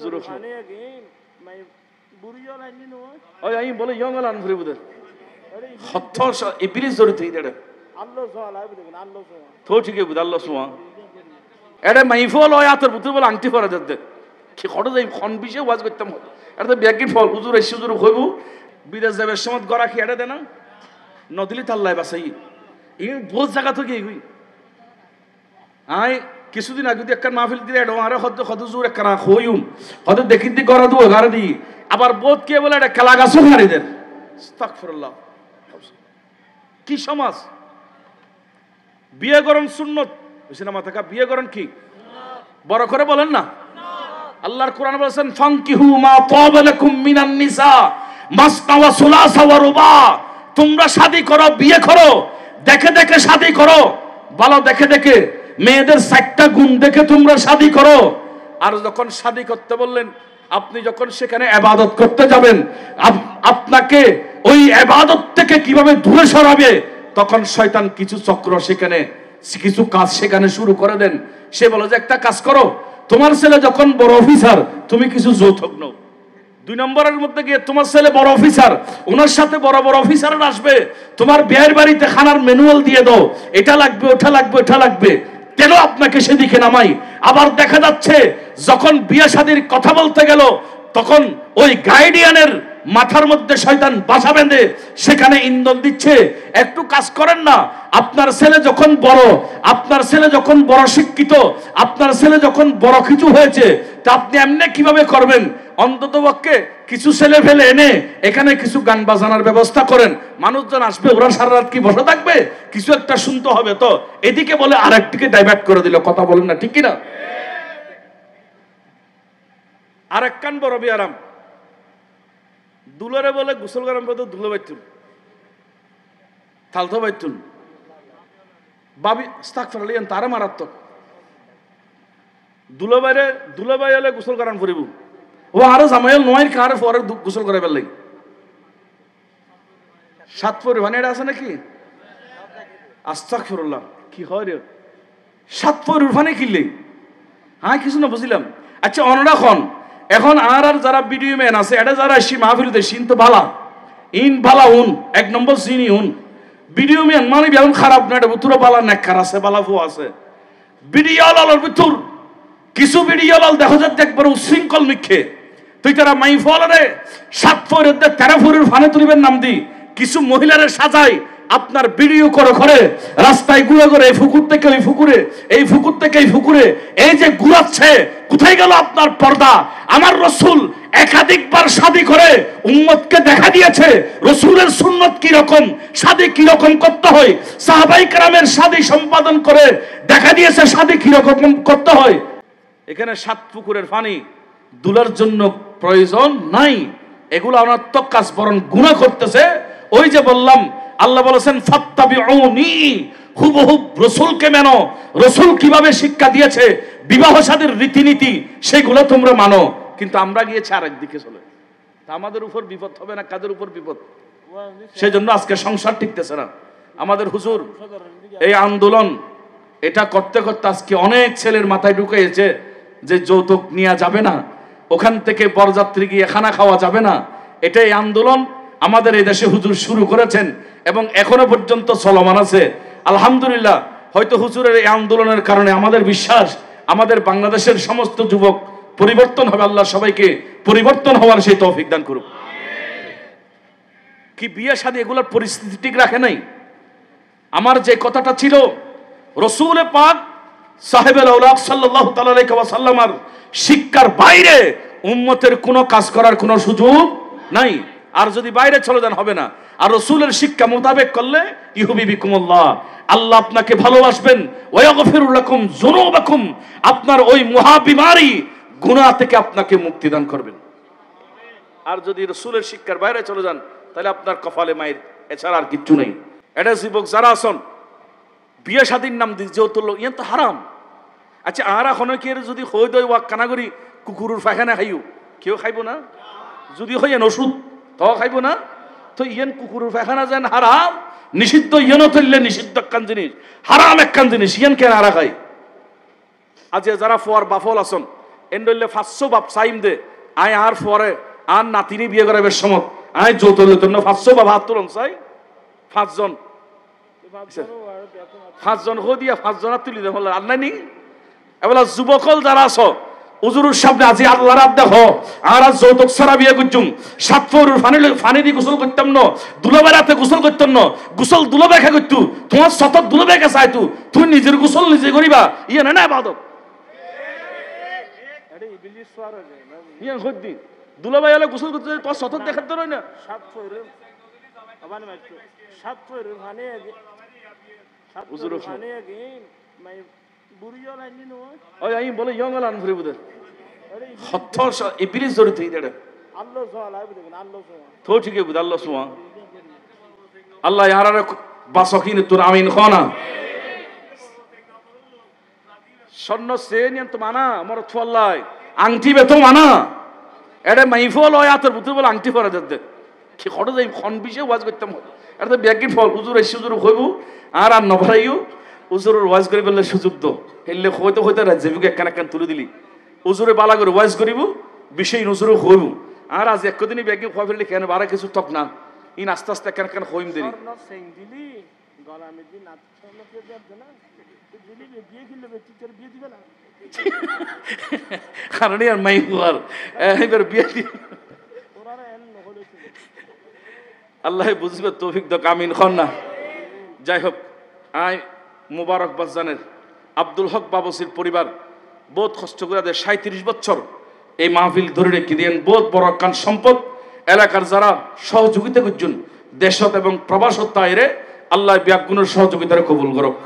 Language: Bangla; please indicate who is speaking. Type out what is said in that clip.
Speaker 1: হুজুর ওই আমি বলে ইয়ঙ্গল আনফুরি বুদের হত্তর ইবলিস জড়িত হইতে আল্লাহ সোয়া তো ঠিকই বুদ আল্লাহ সোয়া এটা মাইফল হয় আতর বুতুর বলে আংটি পরা যাতে কি খড় যাই খন বিষে ওয়াজ করতাম এটা ব্যাগিন ফল হুজুর এসে হুজুর কইব বিদেশ যাবে সমত গড়া কি এটা দেনা নদীলি তাল্লাই বাসাই এই বহুত জায়গা থেকে এগুই আই কিছুদিন আগে একটা মাহফিল দিয়ে এটা আরে হদ হদ হুজুর একটা হইম হদ দেখিন দি গড়া দুও গাড়ি দি আবার বোধ কে বলে এটা কালা গাছও হারিদের আস্তাগফিরুল্লাহ কি সমাজ বিয়ে করন সুন্নত বুঝছেন মাথা কা বিয়ে করন কি বড় করে বলেন না আল্লাহর কোরআন বলেছেন ফানকিহু মা তাবা লাকুম মিনান নিসা মাসনা ওয়া সুলাসা ওয়া রুবা তোমরা শাদী করো বিয়ে করো দেখে দেখে শাদী করো ভালো দেখে দেখে মেয়েদের 60টা গুণ দেখে তোমরা শাদী করো আর যখন শাদী করতে বললেন আপনি যখন সেখানে ইবাদত করতে যাবেন আপনাকে ওই ইবাদত থেকে কিভাবে দূরে সরাবে তখন শয়তান কিছু চক্র সেখানে কিছু কাজ সেখানে শুরু করে দেন সে বলে যে একটা কাজ করো তোমার ছেলে যখন বড় অফিসার তুমি কিছু যৌতুক নাও 2 নম্বরের মধ্যে গিয়ে তোমার ছেলে বড় অফিসার ওনার সাথে বড় বড় অফিসাররা আসবে তোমার বিয়ের বাড়িতে খানার ম্যানুয়াল দিয়ে দাও এটা লাগবে ওটা লাগবে ওটা লাগবে কেন আপনাকে সেদিকে নামাই আবার দেখা যাচ্ছে যখন বিয়ে শাদীর কথা বলতে গেল তখন ওই গাইডিয়ানের মাথার মধ্যে শয়তান বাসা বেঁধে সেখানে ইন্ধন দিচ্ছে একটু কাজ করেন না আপনার ছেলে যখন বড় আপনার ছেলে যখন বড় শিক্ষিত আপনার ছেলে যখন বড় কিছু হয়েছে তা আপনি এমনি কিভাবে করবেন অন্ততপক্ষে কিছু ছেলে ফেলে এনে এখানে কিছু গান বাজানোর ব্যবস্থা করেন মানুষজন আসবে ওরা সারা রাত কি বসে থাকবে কিছু একটা শুনতে হবে তো এদিকে বলে আরেকদিকে ডাইভার্ট করে দিল কথা বলেন না ঠিক কি না আরেক কান বড় বিয়ারাম দুলারে বলে গোসল গরম পড়তে দুলো বাইতুন থালতো বাইতুন বাবি আস্তাগফিরুল্লাহ তারা মারাত্মক দুলাবাই হলে গোসল গরম করিব ও আরো জামাইল নয় কার পরে গোসল করে ফেললাই 7 পরিমাণে এটা আছে নাকি আস্তাগফিরুল্লাহ কি হয় রে 7 পরিমাণে কিনলে হ্যাঁ কিছু না বুঝলাম আচ্ছা অনরাখন এখন আর যারা ভিডিও ম্যান আছে এটা যারা এসি মাহফিলতে সিন তো ভালা ইন ভালা উন 1 নম্বর সিনি উন ভিডিও ম্যান মানে বেগুন খারাপ না এটা বুতুরা বালা নেককার আছে বালা ফু আছে ভিডিও লালর ভিতর কিছু ভিডিও লাল দেখো যে একবার উশৃঙ্খল মিখে তুই তারা মাইফলরে 7 ফরের 13 ফরের ফানে তুলিবেন নাম দি কিছু মহিলারে সাজাই আপনার ভিডিও করে রাস্তায় ঘুরে ঘুরে এই ফুকুর থেকে ওই ফুকুরে এই ফুকুর থেকে এই ফুকুরে এই যে ঘুরাচ্ছে কোথায় গেল আপনার পর্দা আমার রাসূল একাধিকবার শাদী করে উম্মতকে দেখা দিয়েছে রাসূলের সুন্নাত কি রকম শাদী কি রকম করতে হয় সাহাবায়ে কেরামের শাদী সম্পাদন করে দেখা দিয়েছে শাদী কি রকম করতে হয় এখানে 7 পুকুরের পানি দুলার জন্য প্রয়োজন নাই এগুলো অনর্থক কাজ বরং গুনাহ করতেছে ওই যে বললাম আল্লাহ বলেছেন ফাত্তাবিউনি হুবহুব রাসূলকে মানো রাসূল কিভাবে শিক্ষা দিয়েছে বিবাহ শাদীর রীতিনীতি সেগুলো তোমরা মানো কিন্তু আমরা গিয়েছি আরেক দিকে চলে তা আমাদের উপর বিপদ হবে না কাদের উপর বিপদ সেজন্য আজকে সংসার টিকতেছে না আমাদের হুজুর এই আন্দোলন এটা করতে করতে আজকে অনেক ছেলের মাথায় ঢুকেছে যে যৌতুক নেওয়া যাবে না ওখান থেকে বরযাত্রী গিয়ে খানা খাওয়া যাবে না এটাই আন্দোলন আমাদের এই দেশে হুজুর শুরু করেছেন এবং এখনো পর্যন্ত চলমান আছে আলহামদুলিল্লাহ হয়তো হুজুরের এই আন্দোলনের কারণে আমাদের বিশ্বাস আমাদের বাংলাদেশের সমস্ত যুবক পরিবর্তন হবে আল্লাহ সবাইকে পরিবর্তন হওয়ার সেই তৌফিক দান করুক কি বিয়ে শাদী এগুলোর পরিস্থিতি ঠিক রাখে নাই আমার যে কথাটা ছিল রাসূল পাক সাহেবের আওলাদ সাল্লাল্লাহু তাআলা আলাইহি ওয়াসাল্লামের শিক্ষার বাইরে উম্মতের কোনো কাজ করার কোনো সুযোগ নাই আর যদি বাইরে চলে যান হবে না আর রাসূলের শিক্ষা মোতাবেক করলে ইহুবিবিকুমুল্লাহ আল্লাহ আপনাকে ভালোবাসবেন ওয়া ইয়াগফিরু লাকুম যুনুবাকুম আপনার ওই মহা বিমারি গুনাহ থেকে আপনাকে মুক্তি দান করবেন আর যদি রাসূলের শিক্ষার বাইরে চলে যান তাহলে আপনার কপালে মায়ের এছাড়া আর কিচ্ছু নেই এটা যুবক যারা আছেন বিয়ে শাদীর নাম দিয়ে যৌতুক ইয়ে তো হারাম আচ্ছা আর এখন কি যদি হই দই ওয়া কানাগরি কুকুরের পায়খানা খাইও কেউ খাইব না যদি হইয়েন ওষুধ তাও খাইব না তো ইয়েন কুকুরের পায়খানা যেন হারাম নিষিদ্ধ ইয়েনও তুললে নিষিদ্ধ একখান জিনিস হারাম একখান জিনিস ইয়েন কেন হারা খাই আজ যারা ফোয়ার বাফল আসন এন্ডলে 500 বাপ চাইম দে আয় আর পরে আর নাতিনি বিয়ে করাবের সময় আয় যৌতুক জন্য 500 বাপ হাত তুলন চাই 5 জন হো দিয়া 5 জন তুলি দে বলে আর নাই এবেলা যুবকল যারা আছো উজুরুর সামনে আজি আল্লাহ রাত দেখো আর আজ যৌতুক ছাড়া বিয়ে করছুম সাতফুরুর ফানি দিয়ে গোসল করতাম না দুলাবের রাতে গোসল করতাম না গোসল দুলাবে খা করতু তোমার সতত দুলাবে কে চাইতু তুই নিজের গোসল নিজে করিবা ইয়ে না বাদক ইয়ে হদ্দি দুলাবাই হলে গোসল করতে তোর সতত দেখাতে রই না উজুর ওই আমি বলে ইয়ঙ্গল আন ঘুরে বুদের হত্য ইবলিস জড়িত হই দেড় আল্লাহ সোয়া লাইব দেখেন আল্লাহ সোয়া তো ঠিকই বুদ আল্লাহ সোয়া আল্লাহ ইয়ারারে বাসকিন তোর আমিন খানা স্বর্ণ সেনিয়ন তো মানা মর থল্লাই আংটি বেতো মানা এডে মাইফল হয় আতর বুতুর বল আংটি পরা দে কি খড় যাই খন বিশে ওয়াজ করতাম এটা ব্যাগিন ফল হুজুর এসে হুজুর কইবো আর আর নভরাইও উজুরের ওয়াজ করি বললে সুযোগ দো হেললে হইতে হইতে রাজ্যবিকে একখান তুলে দিলি উজুরে বালা করে ওয়াজ করিব বিষয় নজরও হইব আর আজ একদিনই ব্যাগে খোয়া ফেললে কেন বারা কিছু তক না ইন আস্তে আস্তে একখান হইম দিলি কারণ আর মাই হুয়ার এবার বিয়ে দি আল্লাহ বুঝবে তৌফিক দক আমিন খন না যাই হোক আয় মুবারক বাজানের আব্দুল হক বাবসির পরিবার বহুত কষ্ট করে 37 বছর এই মাহফিল ধরে রেখে দিয়েন বহুত বড় কান সম্পদ এলাকার যারা সহযোগিতা করছেন দেশত এবং প্রবাসত তাইরে আল্লাহ ব্যাগুণের সহযোগিতারে কবুল করুক।